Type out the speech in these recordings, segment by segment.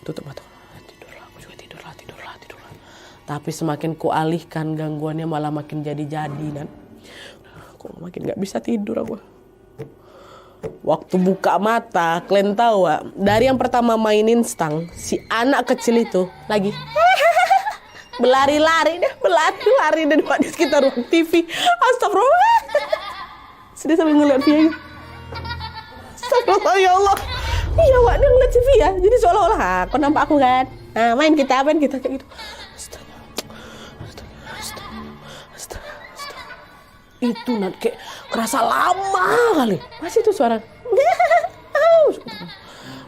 tutup mata. Tidurlah, aku juga tidurlah. Tapi semakin ku alihkan gangguannya malah makin jadi-jadi dan kok makin nggak bisa tidur aku. Waktu buka mata, kalian tahu gak? Dari yang pertama mainin stang, si anak kecil itu lagi berlari-lari dan di sekitar ruang TV. Astagfirullah. Sedih sambil ngeliat Via gitu. Astagfirullah, ya Allah. Iya wak, dia ngeliat si Via. Jadi seolah-olah, kau nampak aku kan? Nah, main kita kayak gitu. Itu nanti kayak kerasa lama kali. Masih tuh suara.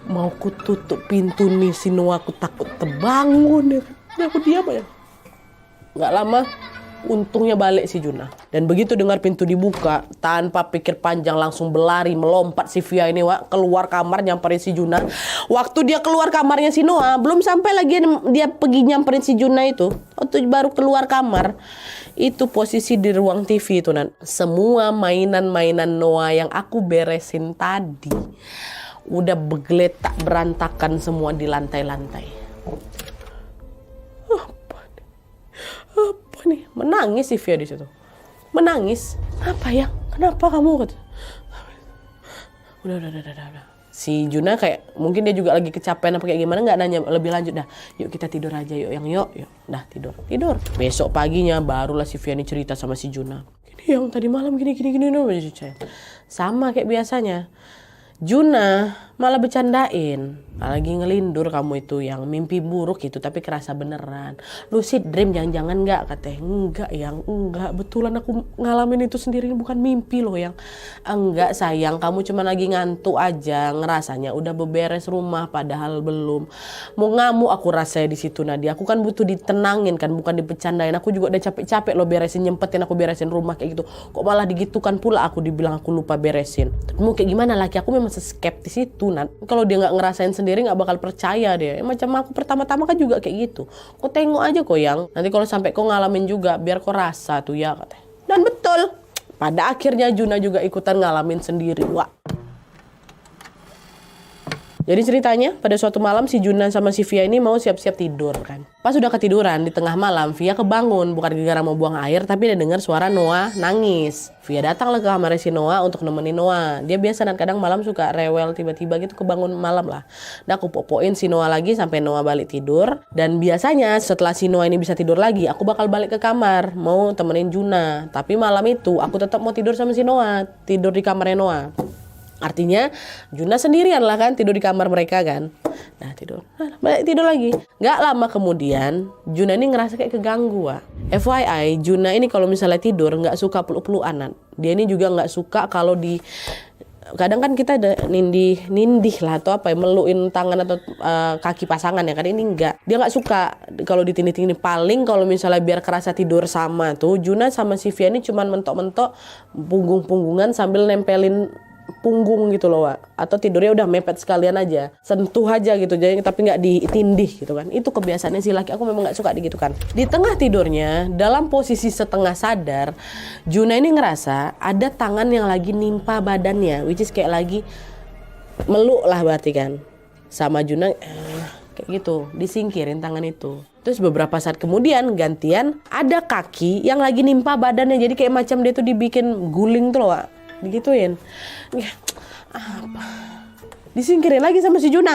Mau ku tutup pintu nih, si Noah aku takut terbangun ya. Aku diam aja. Nggak lama, untungnya balik si Juna. Dan begitu dengar pintu dibuka, tanpa pikir panjang langsung berlari, melompat si Via ini Wak, keluar kamar nyamperin si Juna. Waktu dia keluar kamarnya si Noah, belum sampai lagi dia pergi nyamperin si Juna itu. Waktu baru keluar kamar, itu posisi di ruang TV itu Nan. Semua mainan-mainan Noah yang aku beresin tadi udah bergeletak berantakan semua di lantai-lantai. Apa nih? Menangis si Via di situ. Menangis. Apa ya? Kenapa kamu? Udah. Si Juna kayak mungkin dia juga lagi kecapean apa kayak gimana, nggak nanya lebih lanjut dah. Yuk kita tidur aja yuk dah tidur. Besok paginya barulah si Via ini cerita sama si Juna. Gini yang tadi malam gini sama kayak biasanya. Juna malah bercandain, lagi ngelindur kamu itu yang mimpi buruk itu tapi kerasa beneran. Lucid dream jangan-jangan enggak katanya. Enggak, betulan aku ngalamin itu sendiri, bukan mimpi loh yang. Enggak sayang, kamu cuma lagi ngantuk aja, ngerasanya udah beberes rumah padahal belum. Mau ngamuk aku rasanya di situ Nadia. Aku kan butuh ditenangin kan, bukan dipecandain. Aku juga udah capek-capek loh nyempetin aku beresin rumah kayak gitu. Kok malah digitukan pula aku dibilang aku lupa beresin. Tapi mau kayak gimana laki aku memang skeptis itu Nat. Kalau dia nggak ngerasain sendiri nggak bakal percaya dia. Macam aku pertama-tama kan juga kayak gitu. Kok tengok aja kok yang. Nanti kalau sampai kau ngalamin juga biar kau rasa tuh ya katanya. Dan betul. Pada akhirnya Juna juga ikutan ngalamin sendiri. Wah. Jadi ceritanya pada suatu malam si Juna sama si Via ini mau siap-siap tidur kan. Pas udah ketiduran di tengah malam Via kebangun, bukan gara-gara mau buang air tapi dia dengar suara Noah nangis. Via datanglah ke kamar si Noah untuk nemenin Noah. Dia biasa dan kadang malam suka rewel tiba-tiba gitu kebangun malam lah. Dan aku popoin si Noah lagi sampai Noah balik tidur. Dan biasanya setelah si Noah ini bisa tidur lagi, aku bakal balik ke kamar mau temenin Juna. Tapi malam itu aku tetap mau tidur sama si Noah, tidur di kamarnya Noah. Artinya Juna sendirian lah kan tidur di kamar mereka kan. Nah balik tidur lagi. Gak lama kemudian Juna ini ngerasa kayak keganggu. FYI Juna ini kalau misalnya tidur gak suka peluk-pelukan. Dia ini juga gak suka kalau di kadang kan kita ada nindih lah atau apa ya, meluin tangan atau kaki pasangan ya kan, ini enggak. Dia nggak suka kalau ditindih-tindih. Paling kalau misalnya biar kerasa tidur sama tuh Juna sama si Via ini cuman mentok-mentok punggung-punggungan sambil nempelin punggung gitu loh Wak. Atau tidurnya udah mepet sekalian aja, sentuh aja gitu jadi tapi nggak ditindih gitu kan. Itu kebiasaannya si laki aku memang nggak suka digitukan. Di tengah tidurnya dalam posisi setengah sadar Juna ini ngerasa ada tangan yang lagi nimpa badannya, which is kayak lagi meluk lah berarti kan. Sama Juna kayak gitu disingkirin tangan itu. Terus beberapa saat kemudian gantian ada kaki yang lagi nimpa badannya, jadi kayak macam dia tuh dibikin guling tuh loh Wak. Digituin. Apa? Disingkirin lagi sama si Juna.